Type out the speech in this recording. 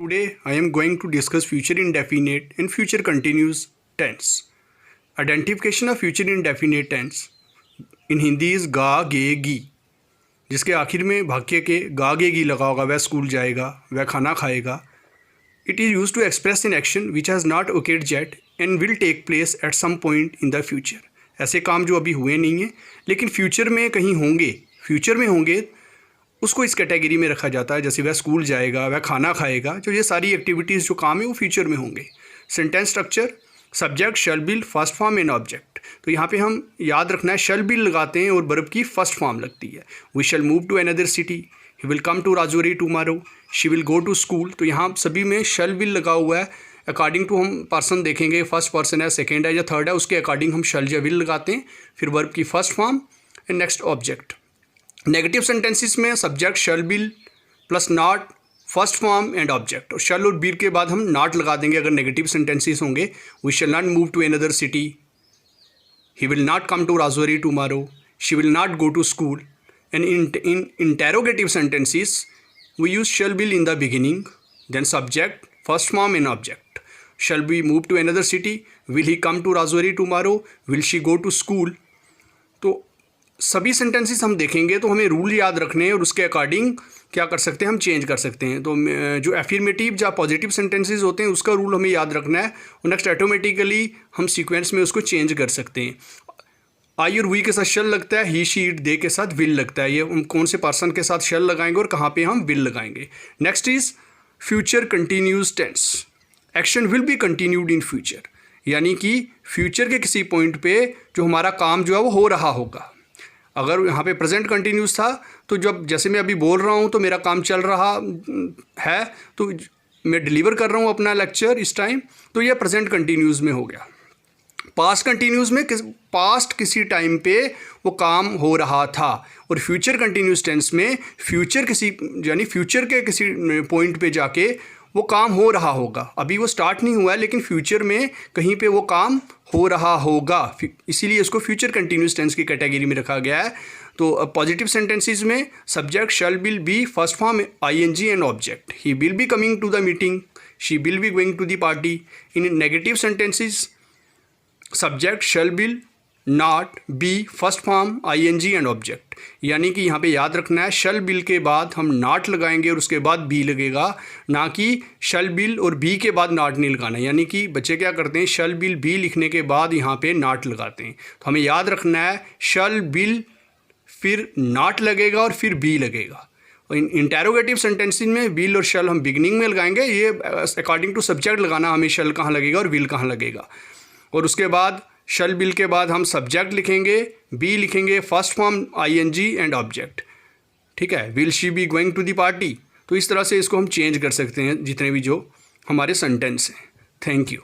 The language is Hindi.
Today I am going to discuss future indefinite and future continuous tense. Identification of future indefinite tense in Hindi is गा गे गी, जिसके आखिर में वाक्य के गा गे गी लगा होगा, वह स्कूल जाएगा, वह खाना खाएगा. It is used to express an action which has not occurred yet and will take place at some point in the future. ऐसे काम जो अभी हुए नहीं हैं लेकिन फ्यूचर में कहीं होंगे, फ्यूचर में होंगे, उसको इस कैटेगरी में रखा जाता है. जैसे वह स्कूल जाएगा, वह खाना खाएगा, जो ये सारी एक्टिविटीज़ जो काम है वो फ्यूचर में होंगे. Sentence structure subject shall B first form and object. तो यहाँ पे हम याद रखना है शैल बी लगाते हैं और वर्ब की फर्स्ट फॉर्म लगती है. We shall move to another city, he will come to Rajouri tomorrow, she will go to school. तो यहाँ सभी में शैल बी लगा हुआ है. अकॉर्डिंग टू हम पर्सन देखेंगे, फर्स्ट पर्सन है, सेकेंड है या थर्ड है, उसके अकॉर्डिंग हम शैल या विल लगाते हैं. फिर वर्ब की first form and next object. Negative sentences में subject shall be plus not first form and object. और शैल और बी के बाद हम नॉट लगा देंगे अगर नेगेटिव सेंटेंसेस होंगे. We shall not move to another city, he will not come to Rajouri tomorrow, she will not go to school. And in interrogative sentences we use shall be in the beginning, then subject first form and object. Shall be move to another city, will he come to Rajouri tomorrow, will she go to school. तो सभी सेंटेंसेस हम देखेंगे तो हमें रूल याद रखने हैं और उसके अकॉर्डिंग क्या कर सकते हैं, हम चेंज कर सकते हैं. तो जो एफर्मेटिव या पॉजिटिव सेंटेंसेस होते हैं उसका रूल हमें याद रखना है और नेक्स्ट ऑटोमेटिकली हम सीक्वेंस में उसको चेंज कर सकते हैं. आई और वी के साथ शैल लगता है, ही शी इट दे के साथ विल लगता है. ये हम कौन से पर्सन के साथ शैल लगाएंगे और कहाँ पे हम विल लगाएंगे. Next is future continuous tense. Action will be continued in future, यानी कि फ्यूचर के किसी पॉइंट पे जो हमारा काम जो है वो हो रहा होगा. अगर यहाँ पे प्रेजेंट कंटिन्यूस था तो जब जैसे मैं अभी बोल रहा हूँ तो मेरा काम चल रहा है, तो मैं डिलीवर कर रहा हूँ अपना लेक्चर इस टाइम, तो यह प्रेजेंट कंटिन्यूस में हो गया. पास्ट कंटिन्यूस में पास्ट किसी टाइम पे वो काम हो रहा था. और फ्यूचर कंटिन्यूस टेंस में फ्यूचर किसी यानी फ्यूचर के किसी पॉइंट पे जाके वो काम हो रहा होगा. अभी वो स्टार्ट नहीं हुआ है लेकिन फ्यूचर में कहीं पे वो काम हो रहा होगा, इसीलिए इसको फ्यूचर कंटिन्यूस टेंस की कैटेगरी में रखा गया है. तो पॉजिटिव सेंटेंसेस में subject shall will be first form ING and object. He will be coming to the meeting, she will be going to the party. In negative sentences subject shall will not be first form ING and object. यानी कि यहाँ पे याद रखना है शैल बिल के बाद हम नॉट लगाएंगे और उसके बाद बी लगेगा, ना कि शैल बिल और बी के बाद नॉट नहीं लगाना. यानी कि बच्चे क्या करते हैं, शैल बिल बी लिखने के बाद यहाँ पे नॉट लगाते हैं. तो हमें याद रखना है शैल बिल फिर नॉट लगेगा और फिर बी लगेगा. इन इंटेरोगेटिव सेंटेंसेस में बिल और शैल हम बिगनिंग में लगाएंगे. ये अकॉर्डिंग टू सब्जेक्ट लगाना हमें शैल कहाँ लगेगा और विल कहाँ लगेगा. और उसके बाद शैल बिल के बाद हम सब्जेक्ट लिखेंगे, बी लिखेंगे, first form ING and object. ठीक है, will she be going to the party. तो इस तरह से इसको हम चेंज कर सकते हैं जितने भी जो हमारे सेंटेंस हैं. Thank you.